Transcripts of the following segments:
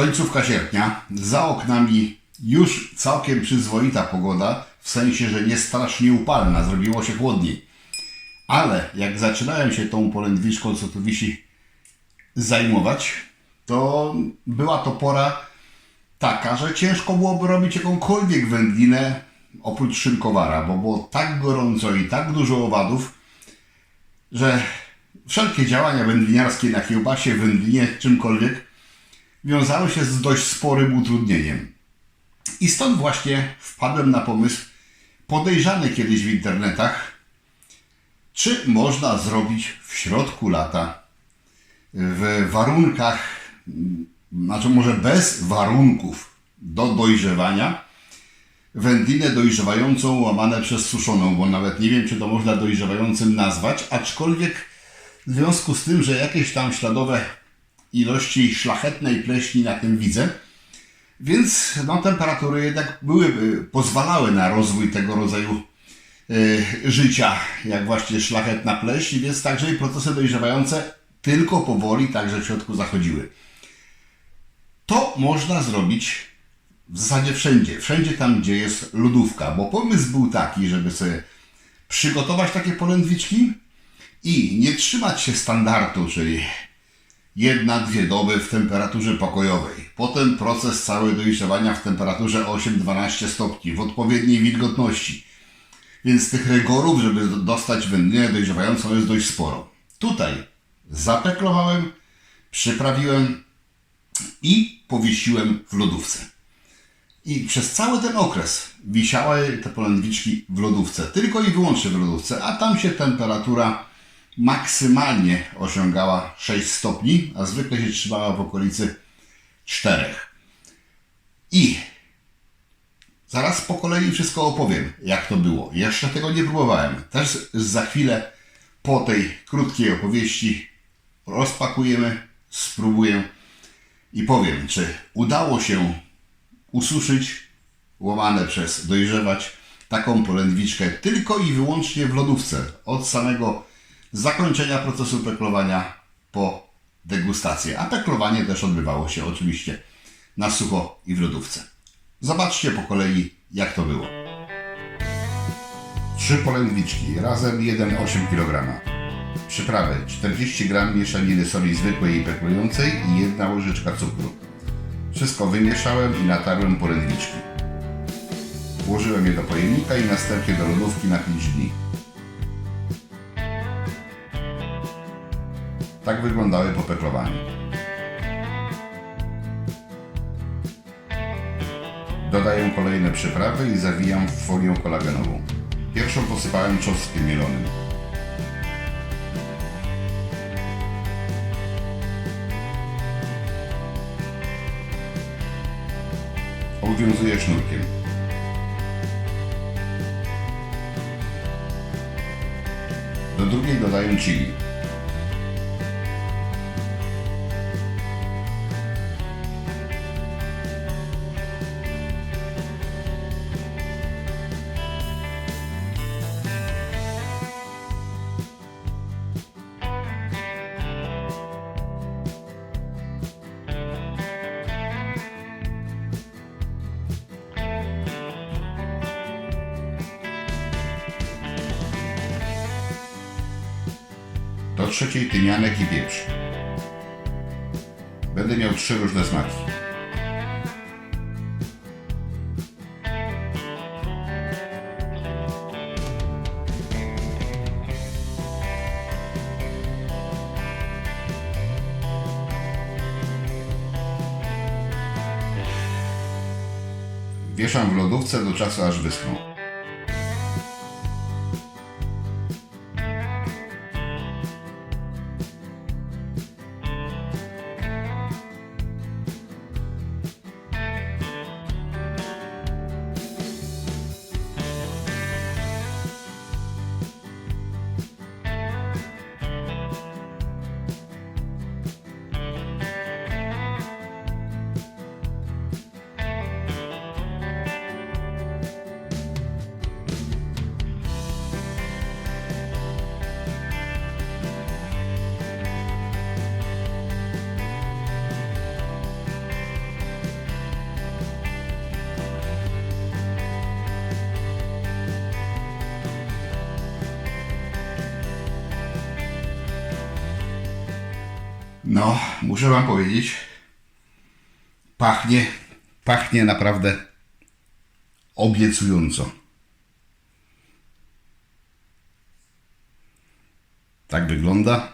Końcówka sierpnia, za oknami już całkiem przyzwoita pogoda, w sensie, że nie strasznie upalna, zrobiło się chłodniej. Ale jak zaczynałem się tą polędwiczką, co tu wisi, zajmować, to była to pora taka, że ciężko byłoby robić jakąkolwiek wędlinę oprócz szynkowara, bo było tak gorąco i tak dużo owadów, że wszelkie działania wędliniarskie na kiełbasie, wędlinie, czymkolwiek wiązały się z dość sporym utrudnieniem. I stąd właśnie wpadłem na pomysł, podejrzany kiedyś w internetach, czy można zrobić w środku lata, w warunkach, znaczy może bez warunków do dojrzewania, wędlinę dojrzewającą łamane przez suszoną, bo nawet nie wiem, czy to można dojrzewającym nazwać, aczkolwiek w związku z tym, że jakieś tam śladowe ilości szlachetnej pleśni na tym widzę, więc temperatury jednak pozwalały na rozwój tego rodzaju życia, jak właśnie szlachetna pleśń, więc także i procesy dojrzewające tylko powoli także w środku zachodziły. To można zrobić w zasadzie wszędzie tam, gdzie jest lodówka, bo pomysł był taki, żeby sobie przygotować takie polędwiczki i nie trzymać się standardu, czyli 1-2 doby w temperaturze pokojowej. Potem proces cały dojrzewania w temperaturze 8-12 stopni, w odpowiedniej wilgotności. Więc tych rygorów, żeby dostać wędlinę dojrzewającą, jest dość sporo. Tutaj zapeklowałem, przyprawiłem i powiesiłem w lodówce. I przez cały ten okres wisiały te polędwiczki w lodówce, tylko i wyłącznie w lodówce, a tam się temperatura maksymalnie osiągała 6 stopni, a zwykle się trzymała w okolicy 4. I zaraz po kolei wszystko opowiem, jak to było. Jeszcze tego nie próbowałem. Też za chwilę po tej krótkiej opowieści rozpakujemy, spróbuję i powiem, czy udało się ususzyć, łamane przez dojrzewać, taką polędwiczkę tylko i wyłącznie w lodówce. Od samego zakończenia procesu peklowania po degustację. A peklowanie też odbywało się oczywiście na sucho i w lodówce. Zobaczcie po kolei, jak to było. 3 polędwiczki, razem 1,8 kg. Przyprawy 40 g mieszaniny soli zwykłej i peklującej i 1 łyżeczka cukru. Wszystko wymieszałem i natarłem polędwiczki. Włożyłem je do pojemnika i następnie do lodówki na 5 dni. Tak wyglądały po peklowaniu. Dodaję kolejne przyprawy i zawijam w folię kolagenową. Pierwszą posypałem czosnkiem mielonym. Obwiązuję sznurkiem. Do drugiej dodaję chili. Do trzeciej tymianek i pieprz. Będę miał 3 różne smaki. Wieszam w lodówce do czasu, aż wyschną. No, muszę wam powiedzieć, pachnie naprawdę obiecująco. Tak wygląda.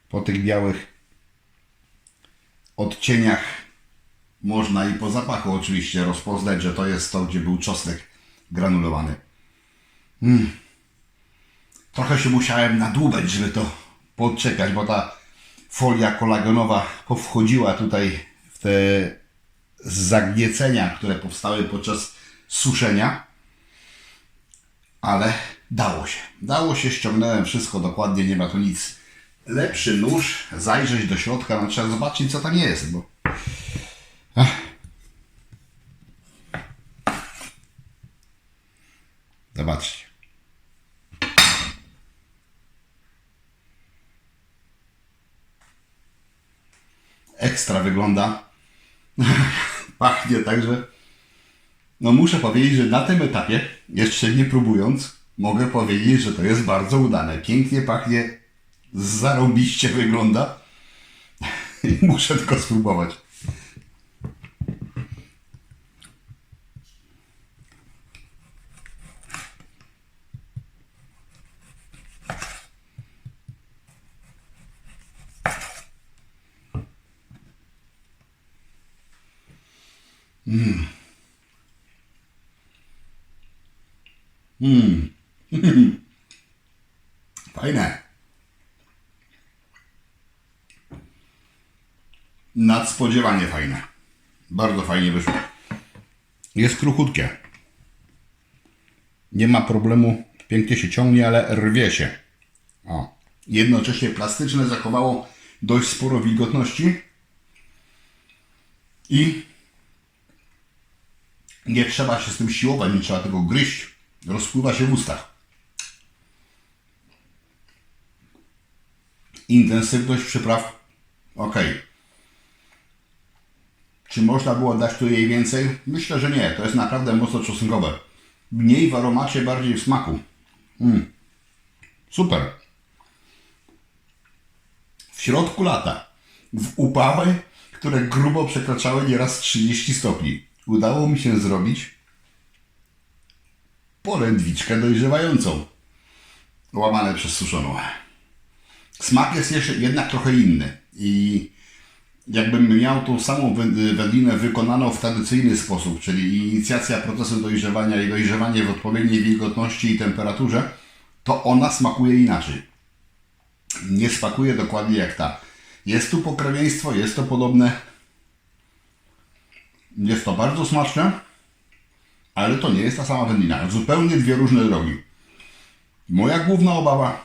Po tych białych odcieniach można i po zapachu oczywiście rozpoznać, że to jest to, gdzie był czosnek granulowany. Trochę się musiałem nadłubać, żeby to podczekać, bo ta folia kolagenowa powchodziła tutaj w te zagniecenia, które powstały podczas suszenia. Ale dało się. Dało się, ściągnąłem wszystko dokładnie, nie ma tu nic. Lepszy nóż, zajrzeć do środka, no trzeba zobaczyć, co tam jest, bo... Zobaczcie. Ekstra wygląda. Pachnie także. No muszę powiedzieć, że na tym etapie, jeszcze nie próbując, mogę powiedzieć, że to jest bardzo udane. Pięknie pachnie, zarąbiście wygląda. Muszę tylko spróbować. Fajne. Nadspodziewanie fajne. Bardzo fajnie wyszło. Jest kruchutkie. Nie ma problemu. Pięknie się ciągnie, ale rwie się. O. Jednocześnie plastyczne zachowało dość sporo wilgotności. I nie trzeba się z tym siłować, nie trzeba tego gryźć. Rozpływa się w ustach. Intensywność przypraw ok. Czy można było dać tu jej więcej? Myślę, że nie. To jest naprawdę mocno czosnkowe. Mniej w aromacie, bardziej w smaku. Super. W środku lata. W upały, które grubo przekraczały nieraz 30 stopni. Udało mi się zrobić polędwiczkę dojrzewającą. Łamane przez suszoną. Smak jest jeszcze jednak trochę inny. I jakbym miał tą samą wędlinę wykonaną w tradycyjny sposób, czyli inicjacja procesu dojrzewania i dojrzewanie w odpowiedniej wilgotności i temperaturze, to ona smakuje inaczej. Nie smakuje dokładnie jak ta. Jest tu pokrewieństwo, jest to podobne. Jest to bardzo smaczne, ale to nie jest ta sama wędlina. Zupełnie dwie różne drogi. Moja główna obawa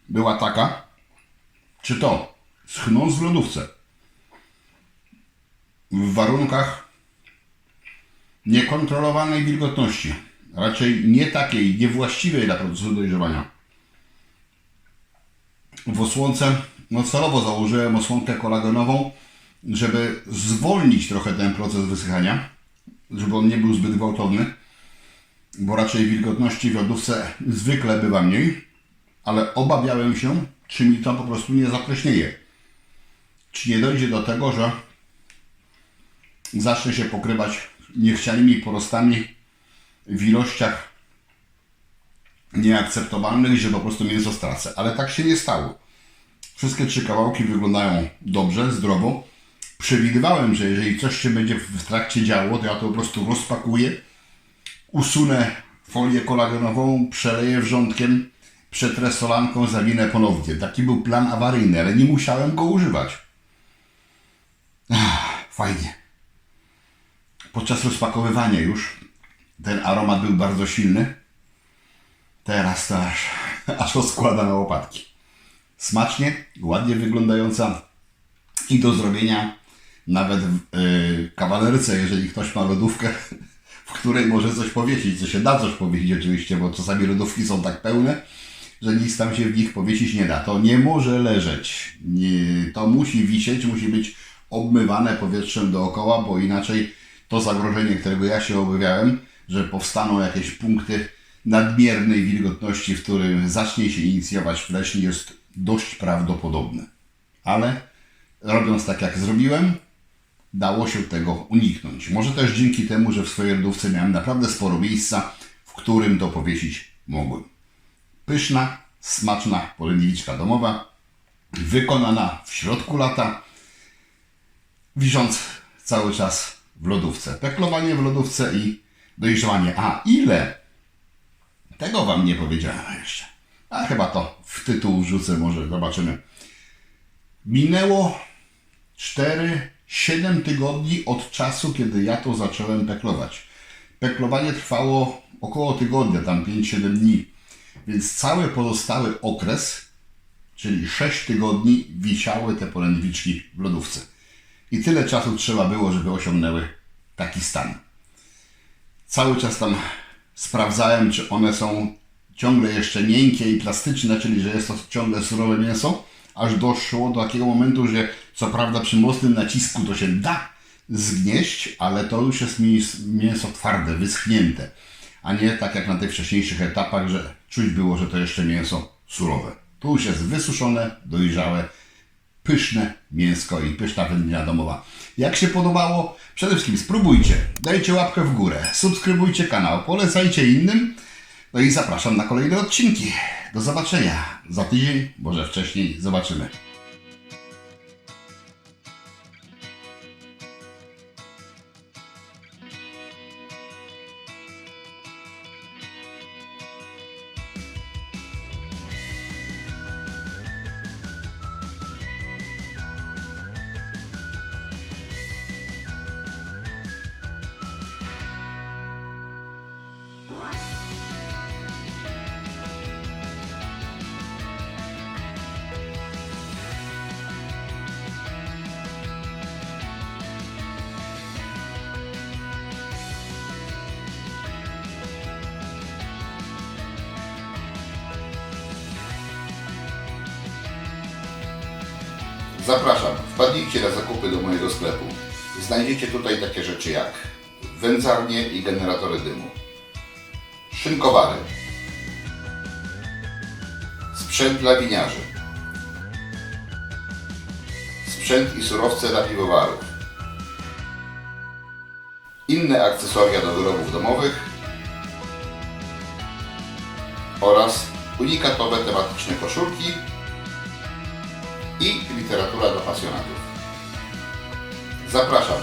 była taka, czy to schnąc w lodówce w warunkach niekontrolowanej wilgotności, raczej nie takiej, niewłaściwej dla procesu dojrzewania. W osłonce, no celowo założyłem osłonkę kolagenową, żeby zwolnić trochę ten proces wysychania, żeby on nie był zbyt gwałtowny, bo raczej wilgotności w lodówce zwykle bywa mniej, ale obawiałem się, czy mi to po prostu nie zapleśnieje. Czy nie dojdzie do tego, że zacznie się pokrywać niechcianymi porostami w ilościach nieakceptowalnych, że po prostu mięso stracę. Ale tak się nie stało. Wszystkie 3 kawałki wyglądają dobrze, zdrowo. Przewidywałem, że jeżeli coś się będzie w trakcie działo, to ja to po prostu rozpakuję, usunę folię kolagenową, przeleję wrzątkiem, przetrę solanką, zawinę ponownie. Taki był plan awaryjny, ale nie musiałem go używać. Fajnie. Podczas rozpakowywania już ten aromat był bardzo silny. Teraz to aż rozkłada na łopatki. Smacznie, ładnie wyglądająca i do zrobienia nawet w kawalerce, jeżeli ktoś ma lodówkę, w której może coś powiesić, co się da coś powiesić oczywiście, bo czasami lodówki są tak pełne, że nic tam się w nich powiesić nie da. To nie może leżeć. To musi wisieć, musi być obmywane powietrzem dookoła, bo inaczej to zagrożenie, którego ja się obawiałem, że powstaną jakieś punkty nadmiernej wilgotności, w którym zacznie się inicjować pleśń, jest dość prawdopodobne. Ale robiąc tak jak zrobiłem, dało się tego uniknąć. Może też dzięki temu, że w swojej lodówce miałem naprawdę sporo miejsca, w którym to powiesić mogłem. Pyszna, smaczna polędwiczka domowa, wykonana w środku lata, wisząc cały czas w lodówce. Peklowanie w lodówce i dojrzewanie. A ile? Tego Wam nie powiedziałem jeszcze. A chyba to w tytuł wrzucę, może zobaczymy. Minęło 7 tygodni od czasu, kiedy ja to zacząłem peklować. Peklowanie trwało około tygodnia, tam 5-7 dni. Więc cały pozostały okres, czyli 6 tygodni, wisiały te polędwiczki w lodówce. I tyle czasu trzeba było, żeby osiągnęły taki stan. Cały czas tam sprawdzałem, czy one są ciągle jeszcze miękkie i plastyczne, czyli że jest to ciągle surowe mięso, aż doszło do takiego momentu, że co prawda przy mocnym nacisku to się da zgnieść, ale to już jest mięso twarde, wyschnięte, a nie tak jak na tych wcześniejszych etapach, że czuć było, że to jeszcze mięso surowe. Tu już jest wysuszone, dojrzałe, pyszne mięsko i pyszna wędlina domowa. Jak się podobało? Przede wszystkim spróbujcie, dajcie łapkę w górę, subskrybujcie kanał, polecajcie innym, no i zapraszam na kolejne odcinki. Do zobaczenia za tydzień, może wcześniej, zobaczymy. Zapraszam, wpadnijcie na zakupy do mojego sklepu. Znajdziecie tutaj takie rzeczy jak wędzarnie i generatory dymu, szynkowary, sprzęt dla winiarzy, sprzęt i surowce dla piwowarów, inne akcesoria do wyrobów domowych oraz unikatowe tematyczne koszulki i literatura dla pasjonatów. Zapraszam.